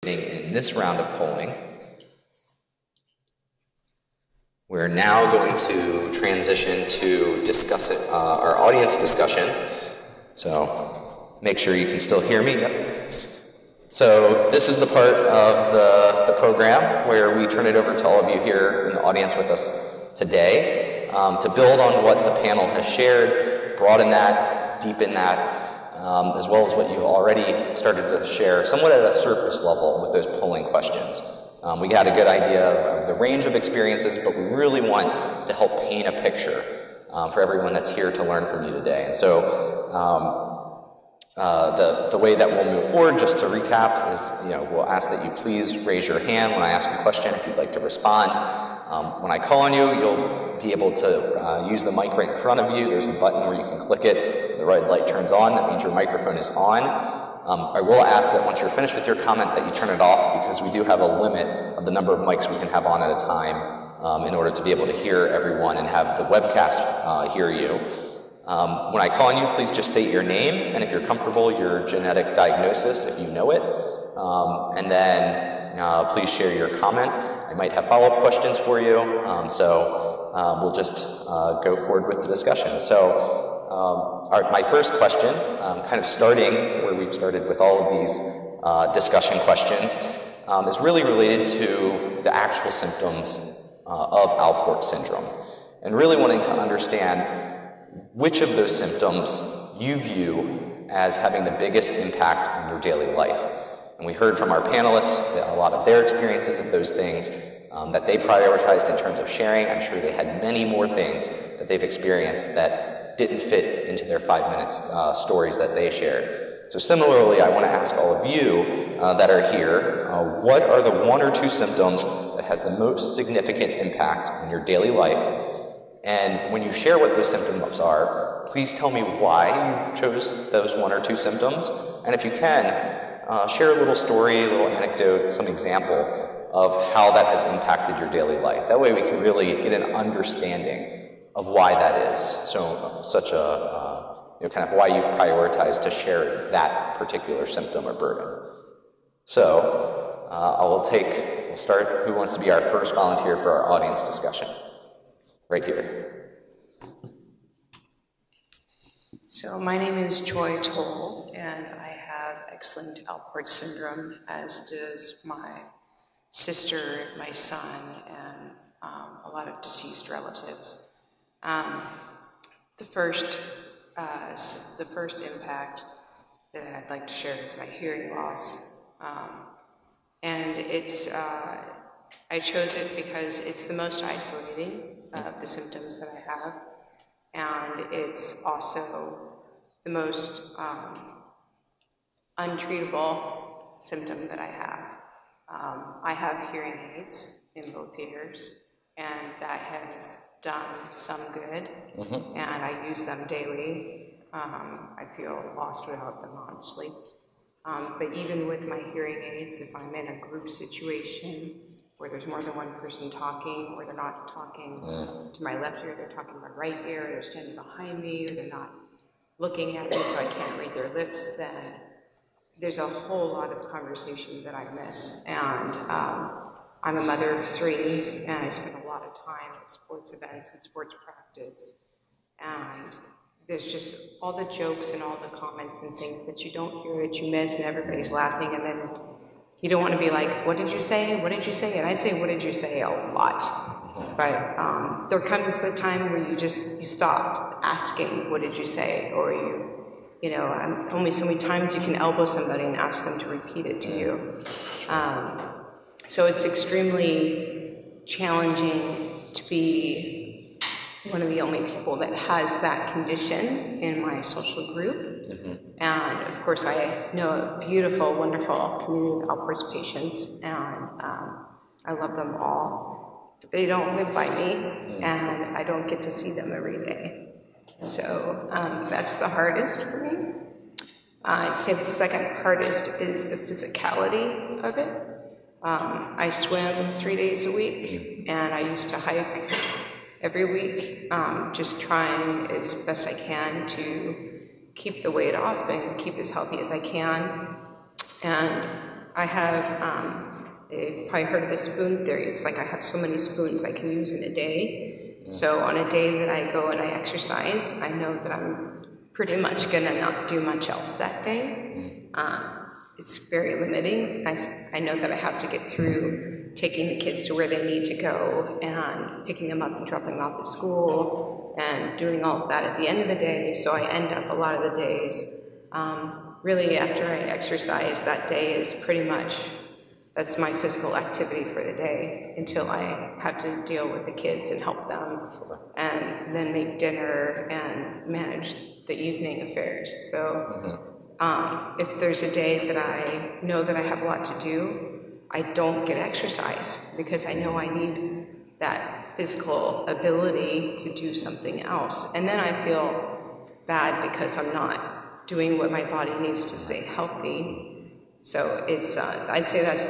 In this round of polling, we're now going to transition to discuss it, our audience discussion. So make sure you can still hear me. Yep. So this is the part of the program where we turn it over to all of you here in the audience with us today to build on what the panel has shared, broaden that, deepen that, as well as what you've already started to share somewhat at a surface level with those polling questions. We got a good idea of the range of experiences, but we really want to help paint a picture for everyone that's here to learn from you today. And so the way that we'll move forward, just to recap, is we'll ask that you please raise your hand when I ask a question if you'd like to respond. When I call on you, you'll be able to use the mic right in front of you. There's a button where you can click it. The red light turns on. That means your microphone is on. I will ask that once you're finished with your comment that you turn it off, because we do have a limit of the number of mics we can have on at a time in order to be able to hear everyone and have the webcast hear you. When I call on you, please just state your name, and if you're comfortable, your genetic diagnosis, if you know it. And then please share your comment. I might have follow-up questions for you, we'll just go forward with the discussion. So my first question, kind of starting where we've started with all of these discussion questions, is really related to the actual symptoms of Alport syndrome, and really wanting to understand which of those symptoms you view as having the biggest impact on your daily life. And we heard from our panelists that a lot of their experiences of those things that they prioritized in terms of sharing. I'm sure they had many more things that they've experienced that didn't fit into their 5 minutes stories that they shared. So similarly, I want to ask all of you that are here, what are the 1 or 2 symptoms that has the most significant impact on your daily life? And when you share what those symptoms are, please tell me why you chose those 1 or 2 symptoms. And if you can, share a little story, a little anecdote, some example of how that has impacted your daily life. That way we can really get an understanding of why that is. So such a, kind of why you've prioritized to share that particular symptom or burden. So we'll start. Who wants to be our first volunteer for our audience discussion? Right here. So my name is Joy Toll, and I have X-linked Alport syndrome, as does my sister, my son, and a lot of deceased relatives. The first impact that I'd like to share is my hearing loss, and it's I chose it because it's the most isolating of the symptoms that I have, and it's also the most untreatable symptom that I have. I have hearing aids in both ears, and that has done some good, and I use them daily. I feel lost without them, honestly. But even with my hearing aids, if I'm in a group situation where there's more than one person talking, or they're not talking to my left ear, they're talking to my right ear, or they're standing behind me, or they're not looking at me so I can't read their lips, then there's a whole lot of conversation that I miss. And I'm a mother of 3, and I spend a lot of time at sports events and sports practice. And there's just all the jokes and all the comments and things that you don't hear, that you miss, and everybody's laughing, and then you don't want to be like, what did you say? What did you say? And I say, what did you say? A lot. But there comes the time where you stop asking, what did you say? Or only so many times you can elbow somebody and ask them to repeat it to you. So it's extremely challenging to be one of the only people that has that condition in my social group. And of course, I know a beautiful, wonderful community of Alport's patients, and I love them all. But they don't live by me, and I don't get to see them every day. So that's the hardest for me. I'd say the second hardest is the physicality of it. I swim 3 days a week, and I used to hike every week, just trying as best I can to keep the weight off and keep as healthy as I can. And I have, you've probably heard of the spoon theory. It's like I have so many spoons I can use in a day. So on a day that I go and I exercise, I know that I'm pretty much gonna not do much else that day. It's very limiting. I know that I have to get through taking the kids to where they need to go and picking them up and dropping them off at school and doing all of that at the end of the day. So I end up a lot of the days, really after I exercise, that day is pretty much, that's my physical activity for the day until I have to deal with the kids and help them and then make dinner and manage the evening affairs. So if there's a day that I know that I have a lot to do, I don't get exercise because I know I need that physical ability to do something else. And then I feel bad because I'm not doing what my body needs to stay healthy. So it's, I'd say that's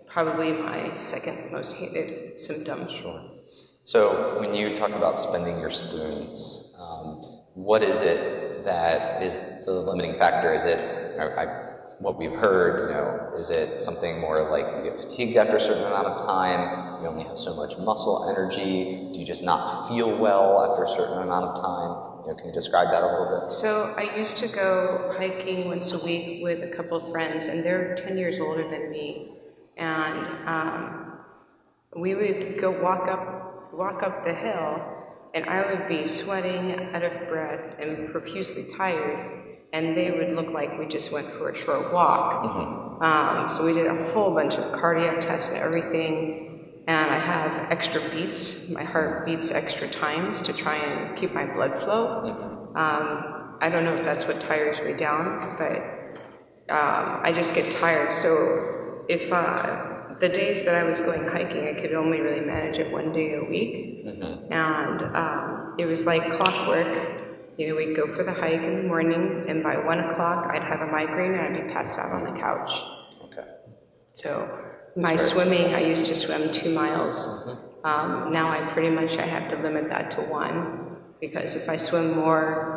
probably my second most hated symptom. Sure. So when you talk about spending your spoons, what is it that is the limiting factor? Is it, what we've heard, is it something more like you get fatigued after a certain amount of time, you only have so much muscle energy, do you just not feel well after a certain amount of time? Can you describe that a little bit? So I used to go hiking once a week with a couple of friends, and they're 10 years older than me, and we would go walk up the hill, and I would be sweating, out of breath, and profusely tired, and they would look like we just went for a short walk. So we did a whole bunch of cardiac tests and everything, and I have extra beats. My heart beats extra times to try and keep my blood flow. I don't know if that's what tires me down, but I just get tired. So if the days that I was going hiking, I could only really manage it one day a week. And it was like clockwork. We'd go for the hike in the morning, and by 1 o'clock, I'd have a migraine, and I'd be passed out on the couch. Okay. So my swimming, I used to swim 2 miles. Now I have to limit that to 1, because if I swim more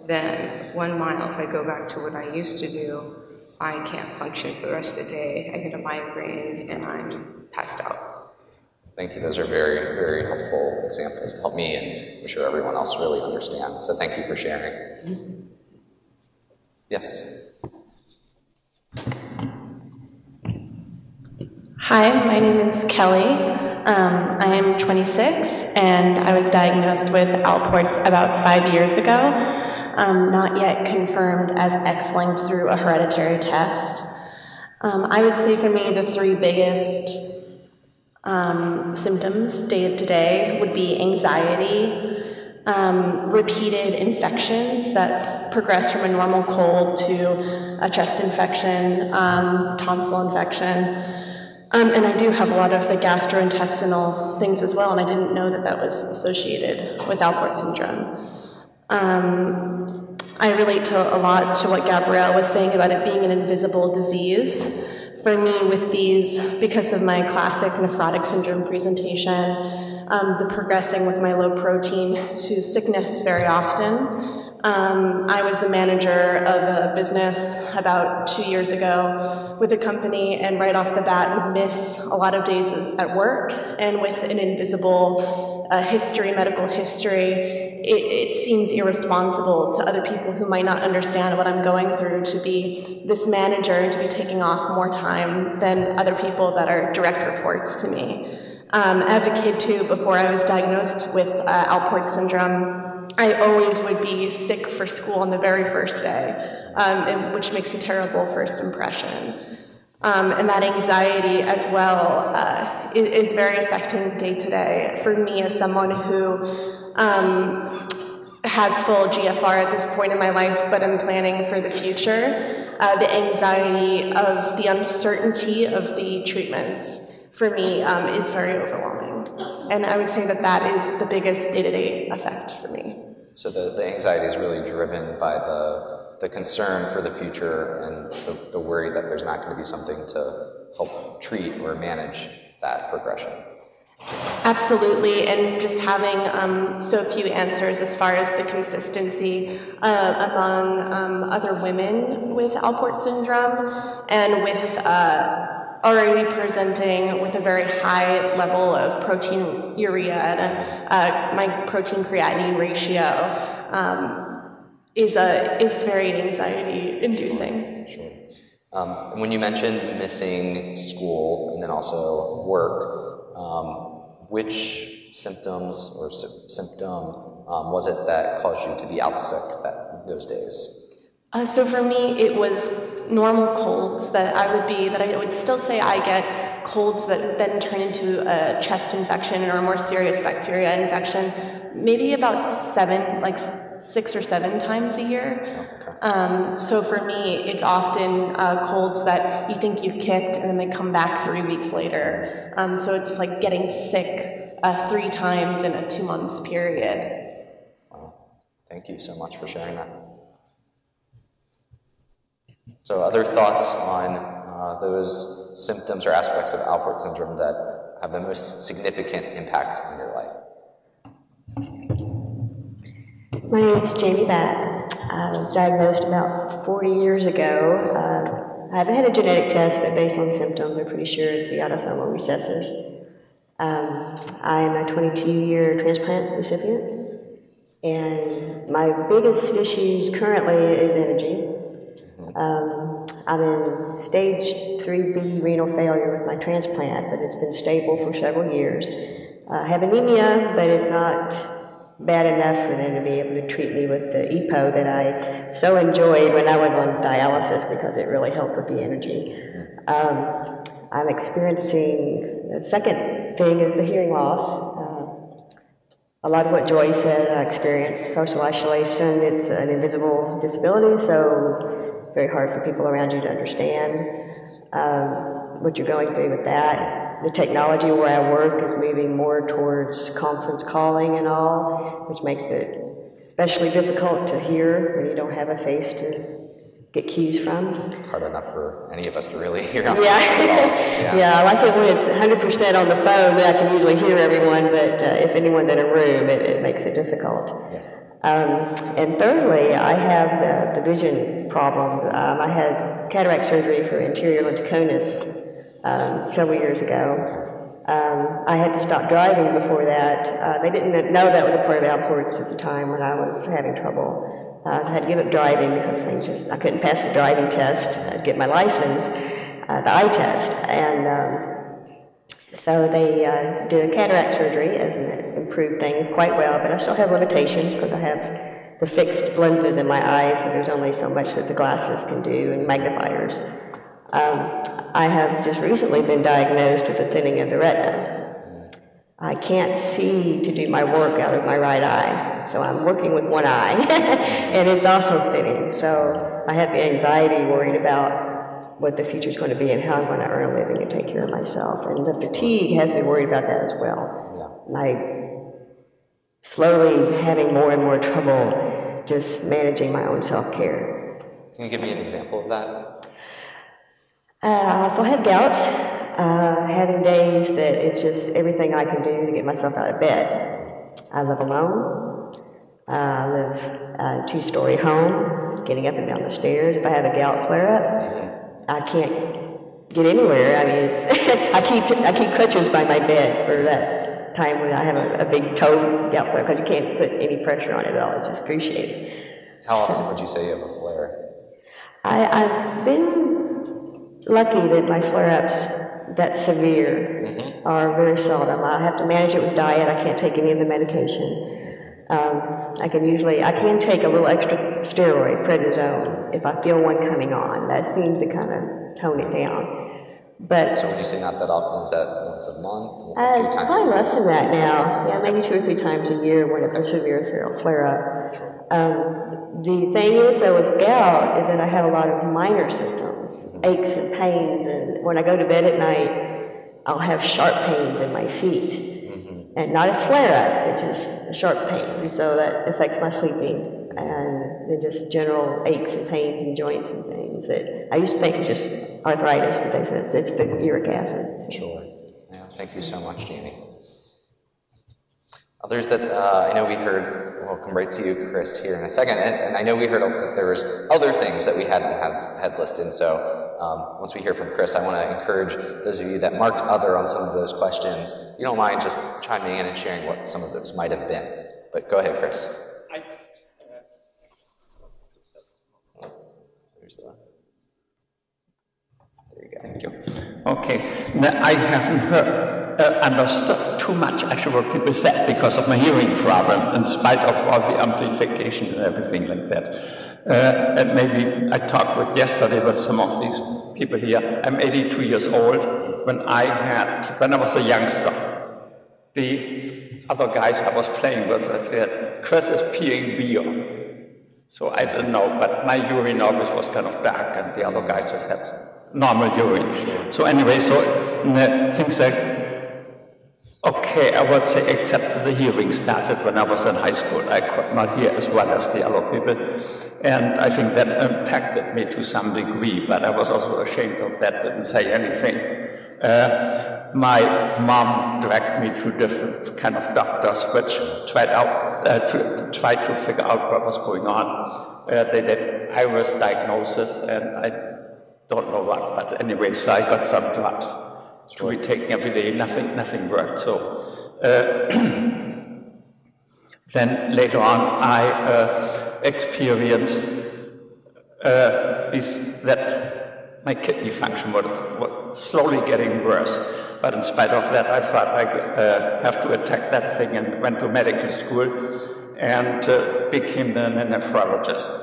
than 1 mile, if I go back to what I used to do, I can't function for the rest of the day. I get a migraine, and I'm passed out. Thank you. Those are very, very helpful examples to help me, and I'm sure everyone else really understand. So thank you for sharing. Yes. Hi, my name is Kelly. I am 26, and I was diagnosed with Alport's about 5 years ago, not yet confirmed as X-linked through a hereditary test. I would say for me the 3 biggest symptoms day to day would be anxiety, repeated infections that progress from a normal cold to a chest infection, tonsil infection, and I do have a lot of the gastrointestinal things as well, and I didn't know that that was associated with Alport syndrome. I relate a lot to what Gabrielle was saying about it being an invisible disease. For me, with these, because of my classic nephrotic syndrome presentation, the progressing with my low protein to sickness very often. I was the manager of a business about 2 years ago with a company, and right off the bat would miss a lot of days at work, and with an invisible medical history, it seems irresponsible to other people who might not understand what I'm going through to be this manager and to be taking off more time than other people that are direct reports to me. As a kid too, before I was diagnosed with Alport syndrome, I always would be sick for school on the very first day, which makes a terrible first impression. And that anxiety as well is very affecting day to day. For me, as someone who has full GFR at this point in my life, but I'm planning for the future, the anxiety of the uncertainty of the treatments for me is very overwhelming. And I would say that that is the biggest day-to-day effect for me. So the anxiety is really driven by the concern for the future and the worry that there's not going to be something to help treat or manage that progression. Absolutely, and just having so few answers as far as the consistency among other women with Alport syndrome, and with already presenting with a very high level of proteinuria and my protein creatinine ratio is very anxiety inducing. Sure. When you mentioned missing school and then also work, which symptoms or symptom was it that caused you to be out sick those days? So for me, it was normal colds that I would still say I get colds that then turn into a chest infection or a more serious bacteria infection, maybe about 6 or 7 times a year. Okay. So for me, it's often colds that you think you've kicked and then they come back 3 weeks later. So it's like getting sick 3 times in a 2-month period. Wow. Thank you so much for sharing that. So other thoughts on those symptoms or aspects of Alport syndrome that have the most significant impact on your life? My name is Jamie Batt. I was diagnosed about 40 years ago. I haven't had a genetic test, but based on symptoms, I'm pretty sure it's the autosomal recessive. I am a 22-year transplant recipient, and my biggest issues currently is energy. I'm in stage 3B renal failure with my transplant, but it's been stable for several years. I have anemia, but it's not bad enough for them to be able to treat me with the EPO that I so enjoyed when I was on dialysis because it really helped with the energy. I'm experiencing, the second thing is the hearing loss. A lot of what Joy said I experienced, social isolation. It's an invisible disability, so it's very hard for people around you to understand what you're going through with that. The technology where I work is moving more towards conference calling and all, which makes it especially difficult to hear when you don't have a face to get cues from. Hard enough for any of us to really hear on calls. Yeah, I like it when it's 100% on the phone, then I can usually hear everyone, but if anyone's in a room, it makes it difficult. Yes. And thirdly, I have the vision problem. I had cataract surgery for anterior lenticonus several years ago. I had to stop driving before that. They didn't know that was a part of Alport's at the time when I was having trouble. I had to give up driving because I couldn't pass the driving test. I'd get my license, the eye test, and so they did a cataract surgery and it improved things quite well, but I still have limitations because I have the fixed lenses in my eyes, so there's only so much that the glasses can do and magnifiers. I have just recently been diagnosed with a thinning of the retina. I can't see to do my work out of my right eye, so I'm working with one eye, and it's also thinning. So I have the anxiety worried about what the future's going to be and how I'm going to earn a living and take care of myself. And the fatigue has me worried about that as well. Yeah. And I'm slowly having more and more trouble just managing my own self-care. Can you give me an example of that? I also have gout, having days that it's just everything I can do to get myself out of bed. I live alone. I live a 2-story home, getting up and down the stairs. If I have a gout flare-up, I can't get anywhere. I mean, I keep crutches by my bed for that time when I have a big toe gout flare because you can't put any pressure on it at all. It's excruciating. How often would you say you have a flare? I've been lucky that my flare-ups that severe are very seldom. I have to manage it with diet. I can't take any of the medication. I can take a little extra steroid, prednisone, if I feel one coming on. That seems to kind of tone it down. But so when you say not that often, is that once a month? A few times probably less than that now. Yeah, maybe 2 or 3 times a year when it's a severe flare-up. Sure. The thing is, though, with gout is that I have a lot of minor symptoms, aches and pains, and when I go to bed at night, I'll have sharp pains in my feet. And not a flare-up, it's just a sharp pain, and so that affects my sleeping, and then just general aches and pains in joints and things that I used to think was just arthritis, but they said it's the uric acid. Sure. Yeah, thank you so much, Jamie. Others that I know we heard, we'll come right to you, Chris, here in a second, and I know we heard that there was other things that we hadn't had listed, so once we hear from Chris, I want to encourage those of you that marked other on some of those questions, if you don't mind just chiming in and sharing what some of those might have been. But go ahead, Chris. There you go. Thank you. Okay, now, I haven't understood too much actually what people said because of my hearing problem, in spite of all the amplification and everything like that. And maybe I talked yesterday with some of these people here. I'm 82 years old. When I was a youngster, the other guys I was playing with, I said, Chris is peeing beer. So I didn't know, but my urine always was kind of dark, and the other guys just had normal urine. So anyway, so things like, okay, I would say except for the hearing started when I was in high school. I could not hear as well as the other people. And I think that impacted me to some degree, but I was also ashamed of that, didn't say anything. My mom dragged me to different kind of doctors, which tried to figure out what was going on. They did iris diagnosis, and I don't know what, but anyway, so I got some drugs to be taken every day. Nothing worked. So then later on, I experienced that my kidney function was slowly getting worse. But in spite of that, I thought I have to attack that thing, and went to medical school and became then a nephrologist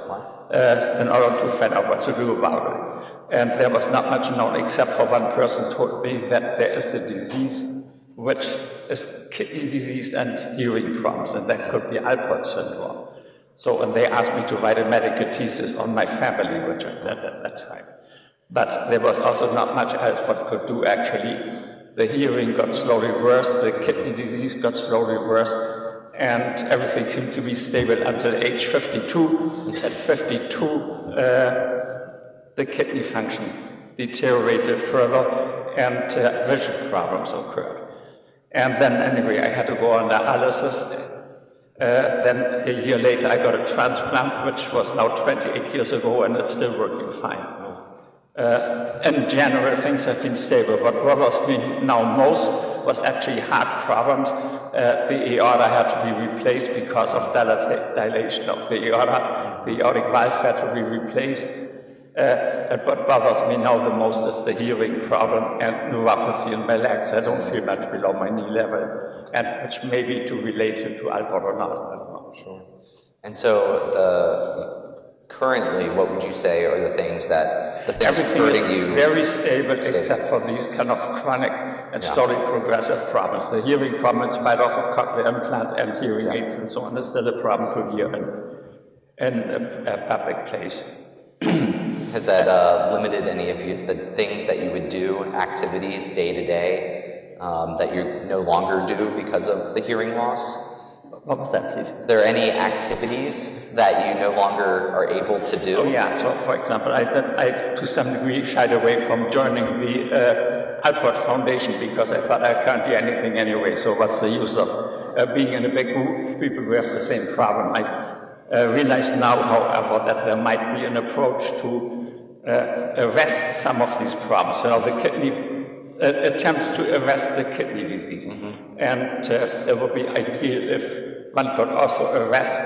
in order to find out what to do about it. And there was not much known except for one person told me that there is a disease which is kidney disease and hearing problems, and that could be Alport syndrome. So, and they asked me to write a medical thesis on my family, which I did at that time. But there was also not much else what could do actually. The hearing got slowly worse, the kidney disease got slowly worse, and everything seemed to be stable until age 52. At 52, the kidney function deteriorated further, and vision problems occurred. And then anyway, I had to go on dialysis. Then a year later, I got a transplant, which was now 28 years ago, and it's still working fine. In general, things have been stable. What bothers me now most was actually heart problems. The aorta had to be replaced because of dilation of the aorta. The aortic valve had to be replaced. And what bothers me now the most is the hearing problem and neuropathy in my legs. I don't feel much below my knee level, and which may be to relate it to Alport or not, I don't know. Sure. And so currently, what would you say are the things hurting you? Very stable, except for these kind of chronic and slowly progressive problems. The hearing problem, in spite of a cochlear implant and hearing aids and so on, is still a problem to hear in a public place. Has that limited any of the things that you would do, activities day to day, that you no longer do because of the hearing loss? What was that, please? Is there any activities that you no longer are able to do? Oh, yeah. So, for example, I to some degree shied away from joining the Alport Foundation because I thought I can't hear anything anyway. So, what's the use of being in a big group of people who have the same problem? I realize now, however, that there might be an approach to arrest some of these problems. You know, the kidney attempts to arrest the kidney disease, and it would be ideal if one could also arrest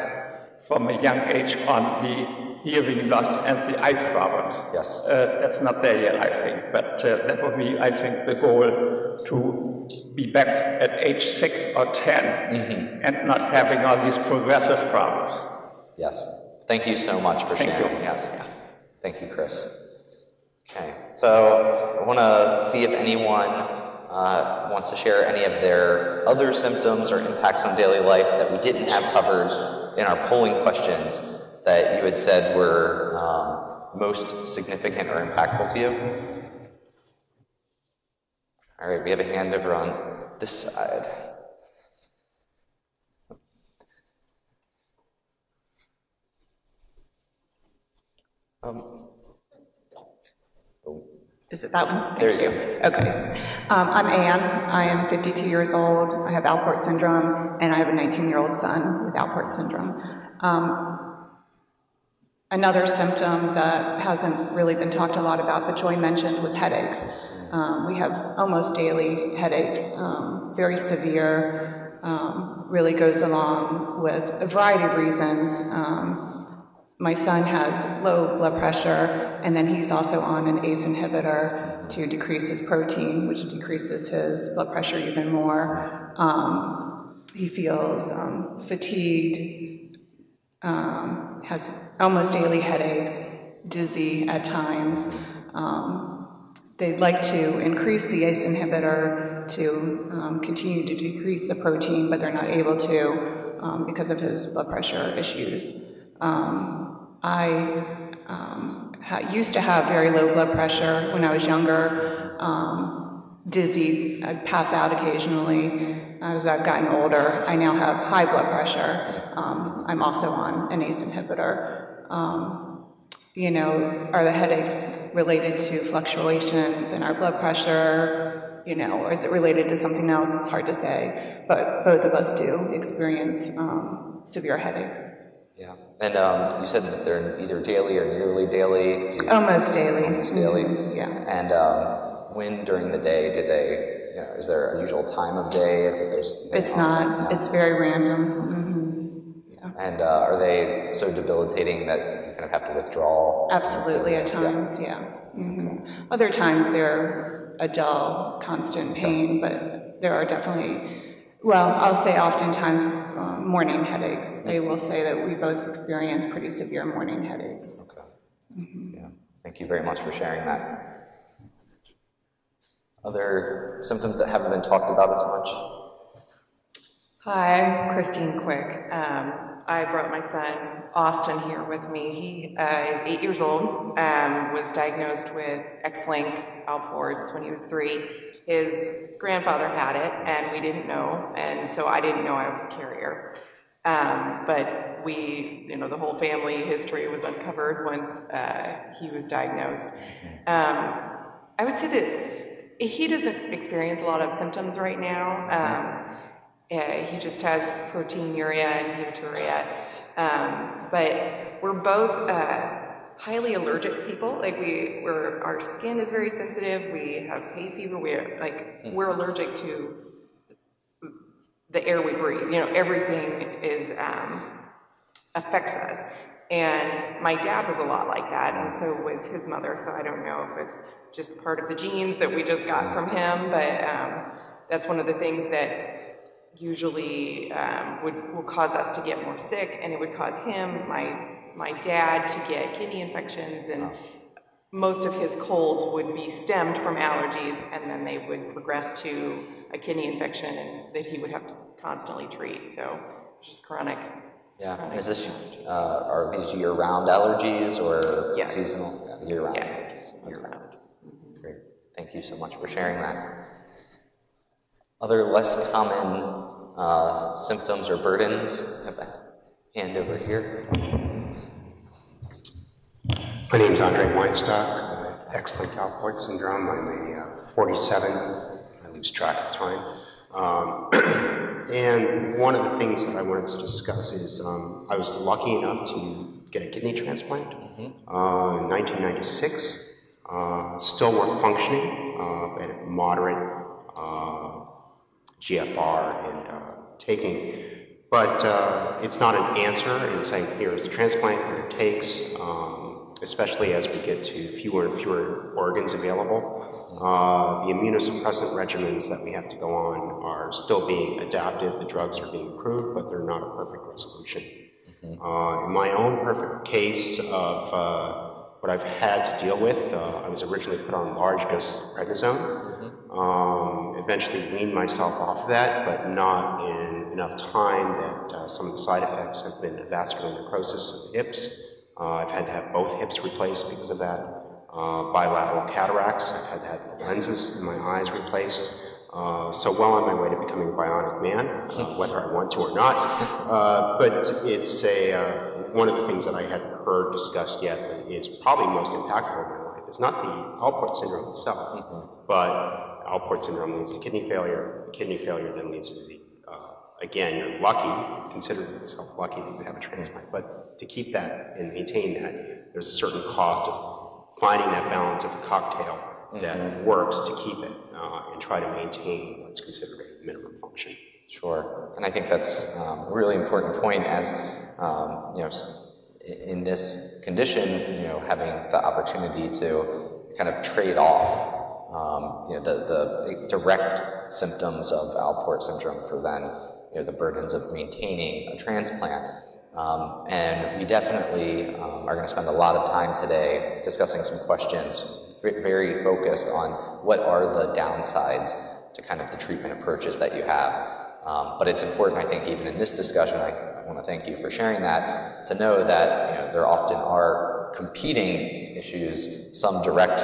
from a young age on the hearing loss and the eye problems. Yes. That's not there yet, I think, but that would be, I think, the goal, to be back at age 6 or 10 and not having all these progressive problems. Yes. Thank you so much for sharing. Thank you. Yes. Thank you, Chris. Okay. So I want to see if anyone wants to share any of their other symptoms or impacts on daily life that we didn't have covered in our polling questions that you had said were most significant or impactful to you. All right, we have a hand over on this side. Is it that one? There Thank you you. Okay. I'm Anne. I am 52 years old. I have Alport syndrome, and I have a 19-year-old son with Alport syndrome. Another symptom that hasn't really been talked a lot about, but Joy mentioned, was headaches. We have almost daily headaches, very severe, really goes along with a variety of reasons. My son has low blood pressure, and then he's also on an ACE inhibitor to decrease his protein, which decreases his blood pressure even more. He feels fatigued, has almost daily headaches, dizzy at times. They'd like to increase the ACE inhibitor to continue to decrease the protein, but they're not able to because of his blood pressure issues. I used to have very low blood pressure when I was younger, dizzy, I'd pass out occasionally. As I've gotten older, I now have high blood pressure. I'm also on an ACE inhibitor. Are the headaches related to fluctuations in our blood pressure, or is it related to something else? It's hard to say, but both of us do experience severe headaches. Yeah, and you said that they're either daily or nearly daily? Almost daily. Almost daily? Mm-hmm. Yeah. And when during the day do they, is there a usual time of day that It's not. No? It's very random. Mm-hmm. Yeah. And are they so debilitating that you kind of have to withdraw? Absolutely, at times, yeah. Mm-hmm. Okay. Other times they're a dull, constant pain, but there are definitely, I'll say oftentimes morning headaches. They will say that we both experience pretty severe morning headaches. Okay. Mm-hmm. Yeah. Thank you very much for sharing that. Other symptoms that haven't been talked about as much? Hi, I'm Christine Quick. I brought my son Austin here with me. He is 8 years old, was diagnosed with X-linked Alports when he was 3. His grandfather had it, and we didn't know, and so I didn't know I was a carrier. But the whole family history was uncovered once he was diagnosed. I would say that he doesn't experience a lot of symptoms right now. He just has proteinuria and hematuria. But we're both highly allergic people. Like our skin is very sensitive. We have hay fever. We're allergic to the air we breathe. Everything affects us. And my dad was a lot like that, and so was his mother. So I don't know if it's just part of the genes that we just got from him, but that's one of the things that usually will cause us to get more sick, and it would cause him, my dad, to get kidney infections, and most of his colds would be stemmed from allergies, and then they would progress to a kidney infection that he would have to constantly treat. So it's just chronic. Yeah. Is this are these year-round allergies or yes. Seasonal? Yeah, year-round. Yes, allergies. year-round. Okay. Great. Thank you so much for sharing that. Other less common symptoms or burdens? I have a hand over here. My name is Andre Weinstock, X-linked Alport syndrome. I'm a 47. I lose track of time. And one of the things that I wanted to discuss is I was lucky enough to get a kidney transplant in 1996. Still work functioning, at moderate GFR and taking. But it's not an answer in saying, here's a transplant, here it takes, especially as we get to fewer and fewer organs available. The immunosuppressant regimens that we have to go on are still being adapted. The drugs are being improved, but they're not a perfect resolution. In my own perfect case of what I've had to deal with, I was originally put on large doses of prednisone. Eventually weaned myself off of that, but not in enough time that some of the side effects have been vascular necrosis of the hips. I've had to have both hips replaced because of that. Bilateral cataracts. I've had to have the lenses in my eyes replaced. So well on my way to becoming a bionic man, whether I want to or not. But it's one of the things that I hadn't heard discussed yet that is probably most impactful in my life It's not the Alport syndrome itself, but Alport syndrome leads to kidney failure. Kidney failure then leads to the, again, you're lucky, consider yourself lucky that you have a transplant, but to keep that and maintain that, there's a certain cost of finding that balance of the cocktail that works to keep it and try to maintain what's considered a minimum function. Sure, and I think that's a really important point as, you know, in this condition, you know, having the opportunity to kind of trade off, you know, the direct symptoms of Alport syndrome for then, you know, the burdens of maintaining a transplant. And we definitely are going to spend a lot of time today discussing some questions very focused on what are the downsides to kind of the treatment approaches that you have. But it's important, I think, even in this discussion, I want to thank you for sharing that, to know that, you know, there often are competing issues, some direct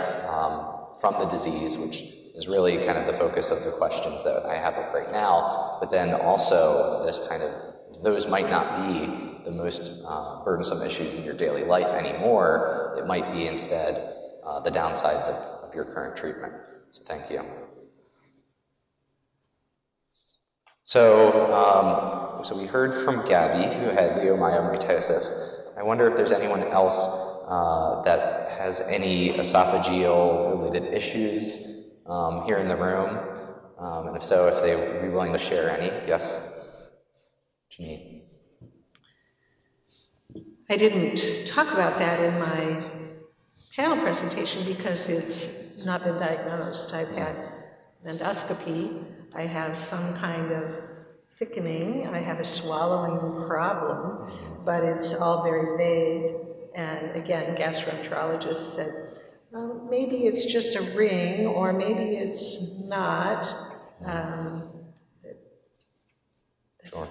from the disease, which is really kind of the focus of the questions that I have up right now, but then also this kind of, those might not be the most burdensome issues in your daily life anymore. It might be instead the downsides of your current treatment. So thank you. So we heard from Gabby, who had leiomyomatosis. I wonder if there's anyone else that has any esophageal-related issues here in the room, and if so, if they would be willing to share any. Yes? Janine. I didn't talk about that in my panel presentation because it's not been diagnosed. I've had an endoscopy. I have some kind of thickening. I have a swallowing problem, but it's all very vague. And again, gastroenterologist said, well, maybe it's just a ring, or maybe it's not. Sure.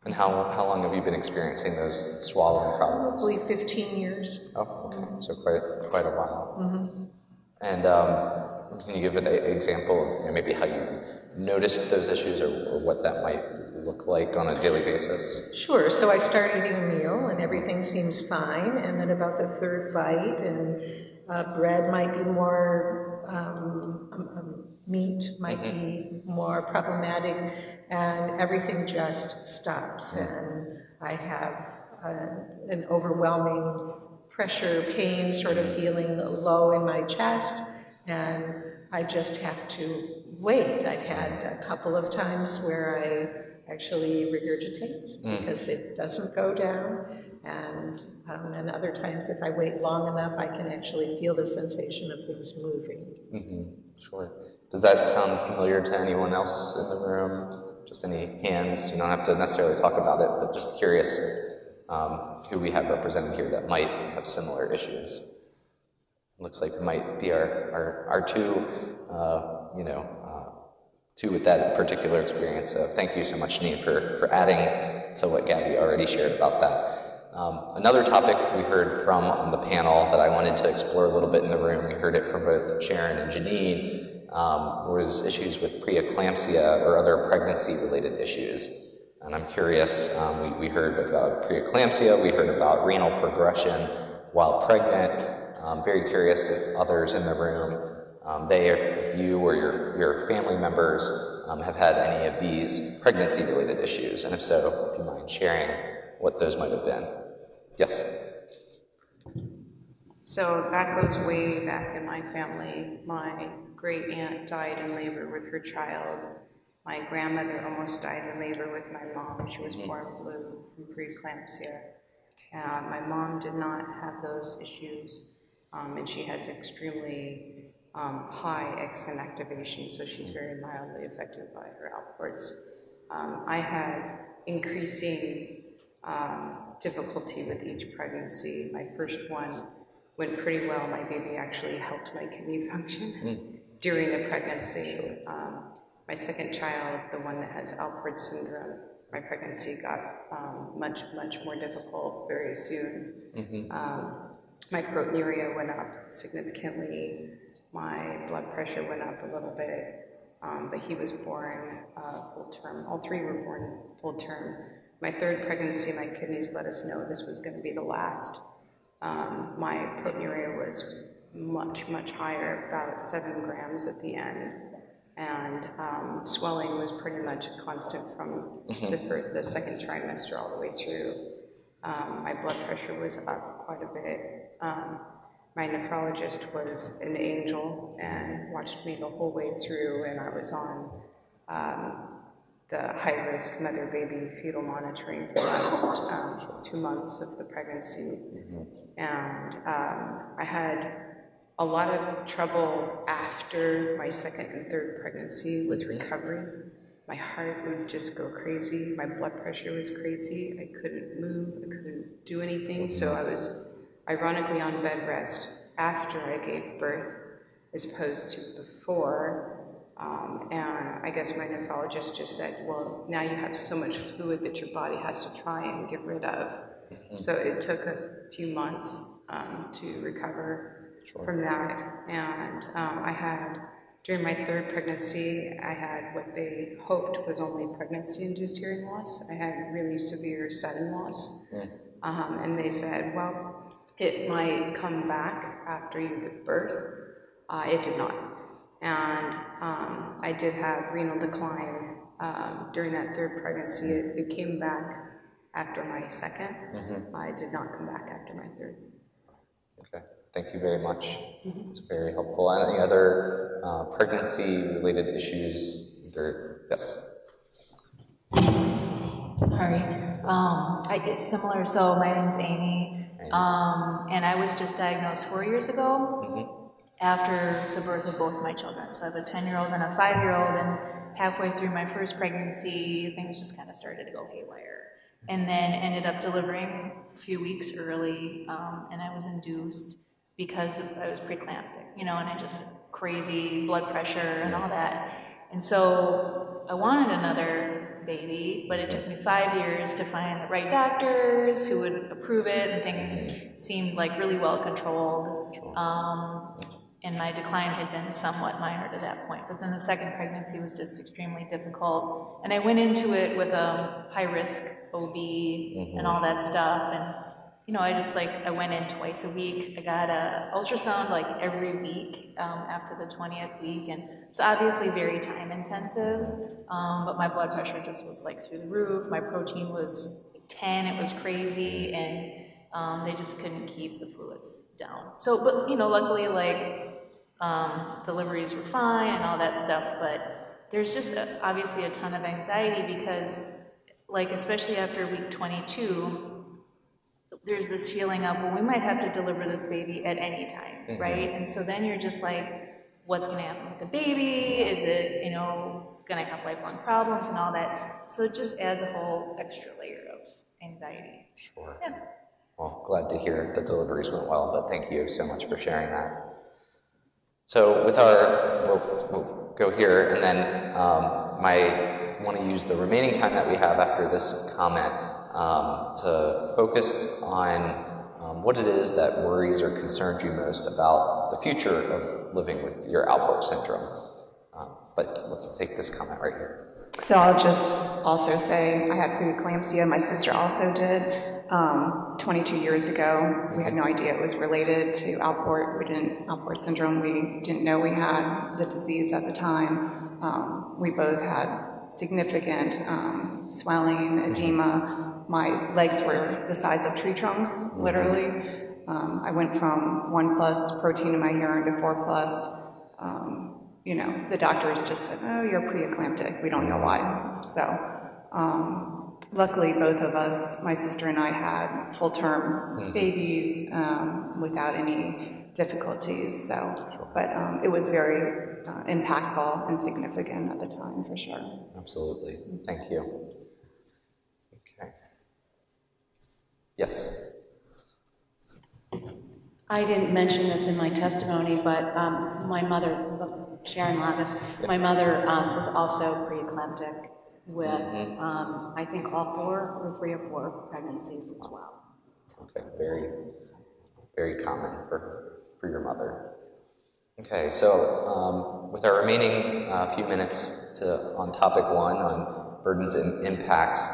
And how long have you been experiencing those swallowing problems? Probably 15 years. Oh, okay. So quite a while. And can you give an example of, you know, maybe how you noticed those issues, or what that might look like on a daily basis? Sure. So I start eating a meal and everything seems fine, and then about the third bite, and bread might be more, meat might be more problematic, and everything just stops, and I have an overwhelming pressure, pain, sort of feeling low in my chest, and I just have to wait. I've had a couple of times where I actually regurgitate because it doesn't go down, and other times if I wait long enough, I can actually feel the sensation of things moving. Sure. Does that sound familiar to anyone else in the room? Just any hands? You don't have to necessarily talk about it, but just curious who we have represented here that might have similar issues. Looks like it might be our two, two with that particular experience. So thank you so much, Janine, for adding to what Gabby already shared about that. Another topic we heard from on the panel that I wanted to explore a little bit in the room, we heard it from both Sharon and Janine, was issues with preeclampsia or other pregnancy-related issues. And I'm curious, we heard about preeclampsia, we heard about renal progression while pregnant. I'm very curious if others in the room, if you or your family members have had any of these pregnancy-related issues, and if so, if you mind sharing what those might have been. Yes? So that goes way back in my family. My great aunt died in labor with her child. My grandmother almost died in labor with my mom. She was born blue from preeclampsia. My mom did not have those issues, and she has extremely high exon activation, so she's very mildly affected by her Alports. I had increasing difficulty with each pregnancy. My first one went pretty well. My baby actually helped my kidney function during the pregnancy. My second child, the one that has Alport syndrome, my pregnancy got much more difficult very soon. My proteinuria went up significantly. My blood pressure went up a little bit, but he was born full term. All three were born full term. My third pregnancy, my kidneys let us know this was going to be the last. My proteinuria was much, much higher, about 7 grams at the end. And swelling was pretty much constant from the second trimester all the way through. My blood pressure was up quite a bit. My nephrologist was an angel and watched me the whole way through, and I was on the high-risk mother-baby fetal monitoring for the last 2 months of the pregnancy. And I had a lot of trouble after my second and third pregnancy with recovery. My heart would just go crazy. My blood pressure was crazy. I couldn't move. I couldn't do anything. So I was ironically on bed rest after I gave birth as opposed to before. And I guess my nephrologist just said, well, now you have so much fluid that your body has to try and get rid of. So it took us a few months to recover from that. And I had, during my third pregnancy, I had what they hoped was only pregnancy-induced hearing loss. I had really severe sudden loss. And they said, well, it might come back after you give birth. It did not. And I did have renal decline during that third pregnancy. It came back after my second. It did not come back after my third. Okay, thank you very much. It's very helpful. And any other pregnancy-related issues? Yes. Sorry. It's similar. So my name's Amy, and I was just diagnosed 4 years ago after the birth of both my children. So I have a 10-year-old and a 5-year-old, and halfway through my first pregnancy, things just kind of started to go haywire. And then ended up delivering a few weeks early, and I was induced because I was preeclamptic, and I just had crazy blood pressure and all that. And so I wanted another baby, but it took me 5 years to find the right doctors who would approve it, and things seemed like really well controlled. And my decline had been somewhat minor to that point. But then the second pregnancy was just extremely difficult. And I went into it with a high-risk OB and all that stuff. And, I went in twice a week. I got an ultrasound like every week after the 20th week. And so obviously very time-intensive. But my blood pressure just was like through the roof. My protein was 10. It was crazy. And they just couldn't keep the fluids down. So, but, luckily, deliveries were fine and all that stuff, but there's just obviously a ton of anxiety because, especially after week 22, there's this feeling of, well, we might have to deliver this baby at any time, right? And so then you're just like, what's going to happen with the baby? Is it, going to have lifelong problems and all that? So it just adds a whole extra layer of anxiety. Sure. Yeah. Well, glad to hear the deliveries went well, but thank you so much for sharing that. So with we'll go here, and then I want to use the remaining time that we have after this comment to focus on what it is that worries or concerns you most about the future of living with your Alport syndrome. But let's take this comment right here. So I'll just also say I had preeclampsia. My sister also did. 22 years ago, we had no idea it was related to Alport. Alport syndrome. We didn't know we had the disease at the time. We both had significant swelling, edema. My legs were the size of tree trunks, literally. I went from 1+ protein in my urine to 4+. The doctors just said, oh, you're preeclamptic. We don't know why. So, luckily, both of us, my sister and I, had full-term babies without any difficulties. So, but it was very impactful and significant at the time, for sure. Absolutely. Thank you. Okay. Yes. I didn't mention this in my testimony, but my mother, Sharon Lavis, my mother was also preeclamptic with, I think, all 4 or 3 or 4 pregnancies as well. Okay, very, very common for your mother. Okay, so with our remaining few minutes on topic 1 on burdens and impacts,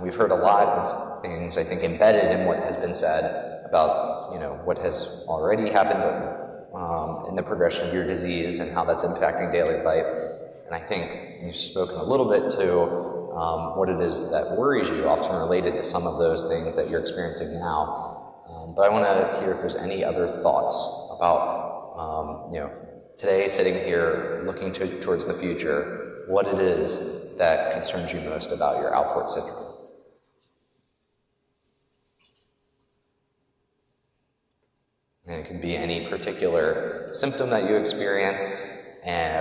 we've heard a lot of things, I think, embedded in what has been said about, what has already happened, but in the progression of your disease and how that's impacting daily life. And I think you've spoken a little bit to what it is that worries you, often related to some of those things that you're experiencing now. But I want to hear if there's any other thoughts about, today sitting here looking towards the future, what it is that concerns you most about your Alport syndrome. And it can be any particular symptom that you experience,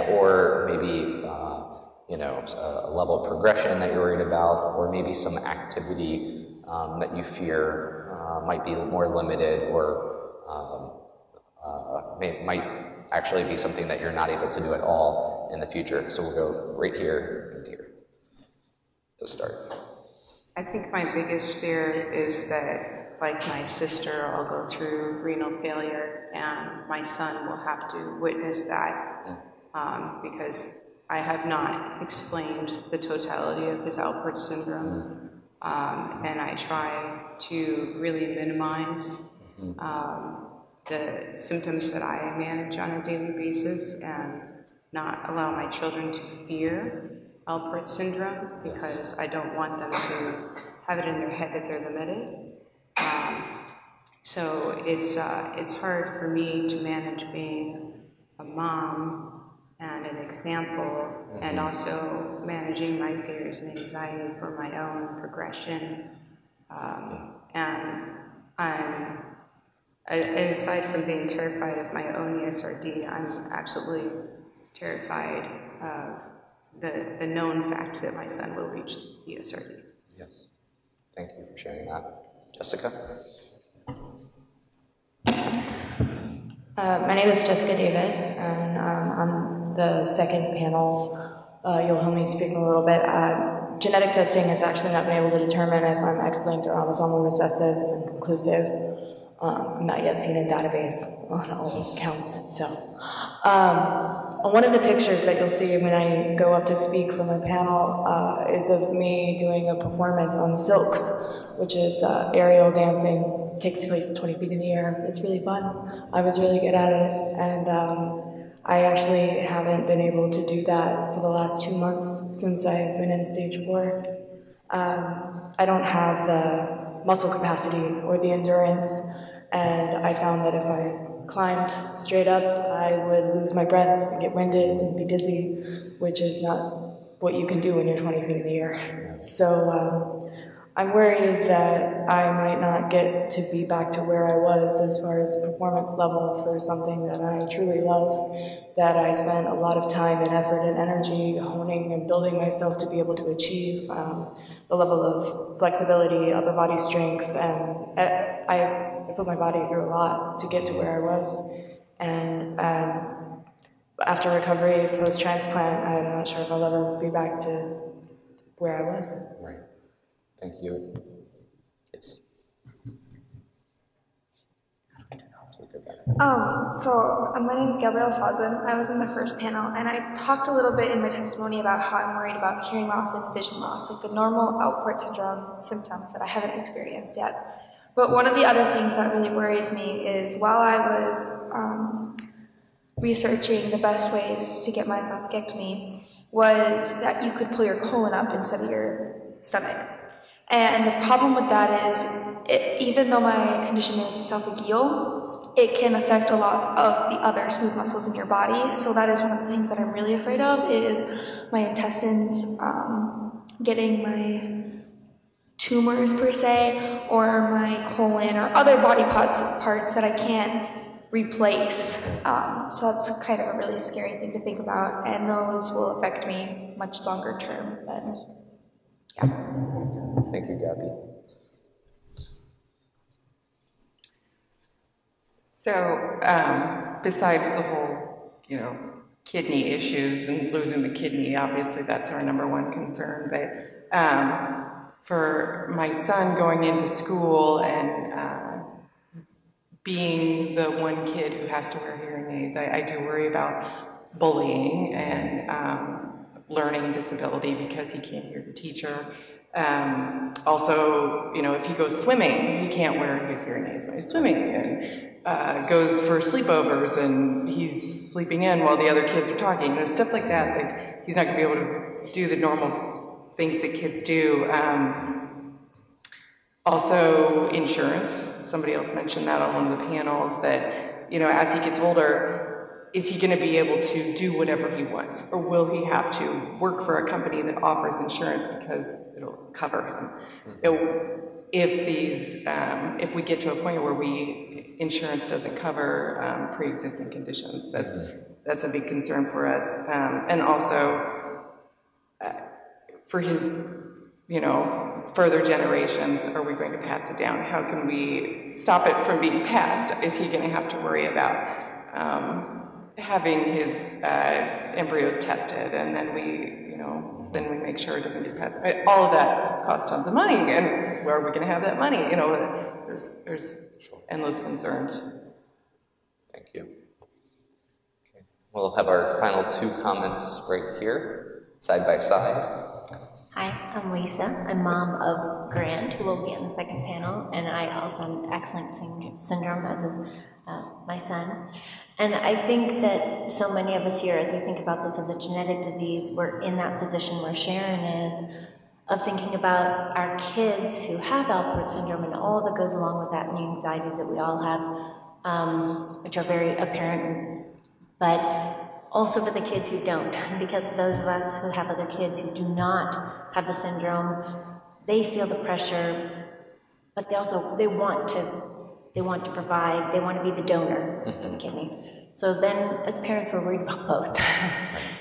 or maybe a level of progression that you're worried about, or maybe some activity that you fear might be more limited, or might actually be something that you're not able to do at all in the future. So we'll go right here and here to start. I think my biggest fear is that, like my sister, I'll go through renal failure and my son will have to witness that because I have not explained the totality of his Alport syndrome, and I try to really minimize the symptoms that I manage on a daily basis and not allow my children to fear Alport syndrome, because I don't want them to have it in their head that they're limited. So it's hard for me to manage being a mom and an example, and also managing my fears and anxiety for my own progression. And aside from being terrified of my own ESRD, I'm absolutely terrified of the known fact that my son will reach ESRD. Yes. Thank you for sharing that. Jessica? My name is Jessica Davis, and on the second panel, you'll hear me speak a little bit. Genetic testing has actually not been able to determine if I'm X-linked or autosomal recessive. It's inconclusive. I'm not yet seen in database on all counts. So, one of the pictures that you'll see when I go up to speak for my panel is of me doing a performance on silks, which is aerial dancing. Takes place 20 feet in the air. It's really fun. I was really good at it, and I actually haven't been able to do that for the last 2 months since I've been in stage 4. I don't have the muscle capacity or the endurance, and I found that if I climbed straight up, I would lose my breath and get winded and be dizzy, which is not what you can do when you're 20 feet in the air. So I'm worried that I might not get to be back to where I was as far as performance level for something that I truly love, that I spent a lot of time and effort and energy honing and building myself to be able to achieve the level of flexibility, upper body strength, and I put my body through a lot to get to where I was. And after recovery, post-transplant, I'm not sure if I'll ever be back to where I was. Right. Thank you. Yes. So my name is Gabrielle Sazin. I was in the first panel, and I talked a little bit in my testimony about how I'm worried about hearing loss and vision loss, like the normal Alport syndrome symptoms that I haven't experienced yet. But one of the other things that really worries me is while I was researching the best ways to get my esophageectomy was that you could pull your colon up instead of your stomach. And the problem with that is, even though my condition is esophageal, it can affect a lot of the other smooth muscles in your body. So that is one of the things that I'm really afraid of, is my intestines getting my tumors per se, or my colon, or other body parts that I can't replace. So that's kind of a really scary thing to think about, and those will affect me much longer term than, yeah. Thank you, Gabby. So, besides the whole, kidney issues and losing the kidney, obviously that's our number one concern, but for my son going into school and being the one kid who has to wear hearing aids, I do worry about bullying and learning disability because he can't hear the teacher. Also, you know, if he goes swimming, he can't wear his hearing aids when he's swimming, and goes for sleepovers and he's sleeping in while the other kids are talking, you know, stuff like that. Like, he's not going to be able to do the normal things that kids do. Also, insurance. Somebody else mentioned that on one of the panels, that, you know, as he gets older, is he going to be able to do whatever he wants? Or will he have to work for a company that offers insurance because it'll cover him? If we get to a point where insurance doesn't cover pre-existing conditions, that's a big concern for us. And also, for his, you know, further generations, are we going to pass it down? How can we stop it from being passed? Is he going to have to worry about having his embryos tested, and then we make sure it doesn't get passed? All of that costs tons of money, and where are we going to have that money? You know, there's endless concerns. Thank you. Okay. We'll have our final 2 comments right here, side by side. Hi, I'm Lisa. I'm mom of Grant, who will be on the second panel, and I also have Excellent syndrome, as is my son. And I think that so many of us here, as we think about this as a genetic disease, we're in that position where Sharon is, of thinking about our kids who have Alport syndrome and all that goes along with that, and the anxieties that we all have, which are very apparent, but also for the kids who don't, because those of us who have other kids who do not have the syndrome, they feel the pressure, but they want to provide, they want to be the donor for the kidney. So then, as parents, we're worried about both,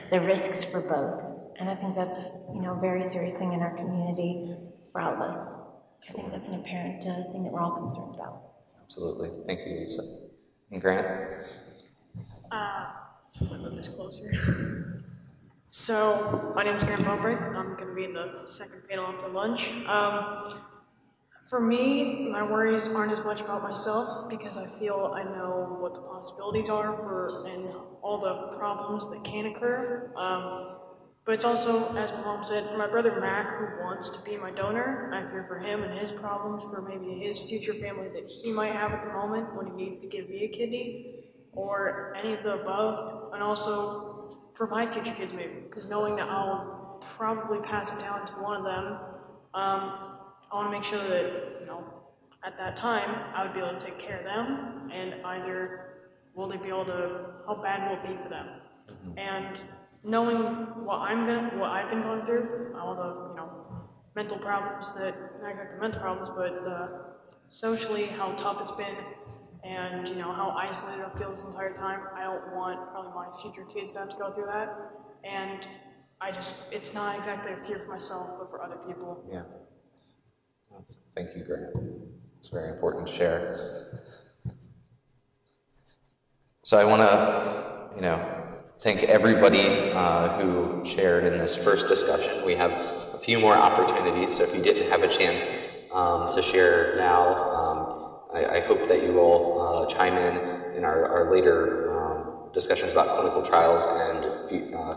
the risks for both. And I think that's, you know, a very serious thing in our community for all of us. I think that's an apparent thing that we're all concerned about. Absolutely. Thank you, Lisa. And Grant? I'll move this closer. So, my name is Grant Bobrick. I'm going to be in the second panel after lunch. For me, my worries aren't as much about myself, because I feel I know what the possibilities are and all the problems that can occur. But it's also, as my mom said, for my brother Mac, who wants to be my donor. I fear for him and his problems, for maybe his future family that he might have at the moment when he needs to give me a kidney, or any of the above, and also for my future kids maybe, because knowing that I'll probably pass it down to one of them, I want to make sure that, you know, at that time, I would be able to take care of them, and either will they be able to, how bad will it be for them? And knowing what I've been going through, all the, you know, mental problems not exactly mental problems, but socially, how tough it's been, and, you know, how isolated I feel this entire time. I don't want probably my future kids to have to go through that, and it's not exactly a fear for myself, but for other people. Yeah. Thank you, Grant. It's very important to share. So I want to, you know, thank everybody who shared in this first discussion. We have a few more opportunities, so if you didn't have a chance to share now, I hope that you will chime in our later discussions about clinical trials and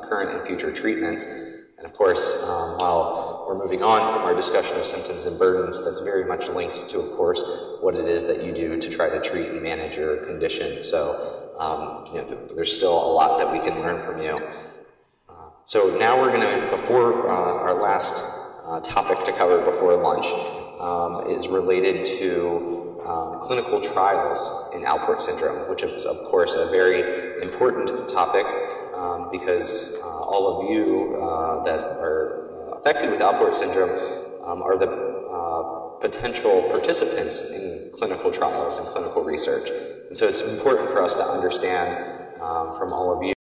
current and future treatments. And of course, while we're moving on from our discussion of symptoms and burdens, that's very much linked to, of course, what it is that you do to try to treat and manage your condition. So, you know, there's still a lot that we can learn from you. So now we're going to, before our last topic to cover before lunch, is related to clinical trials in Alport syndrome, which is, of course, a very important topic because all of you that are affected with Alport syndrome are the potential participants in clinical trials and clinical research. And so it's important for us to understand from all of you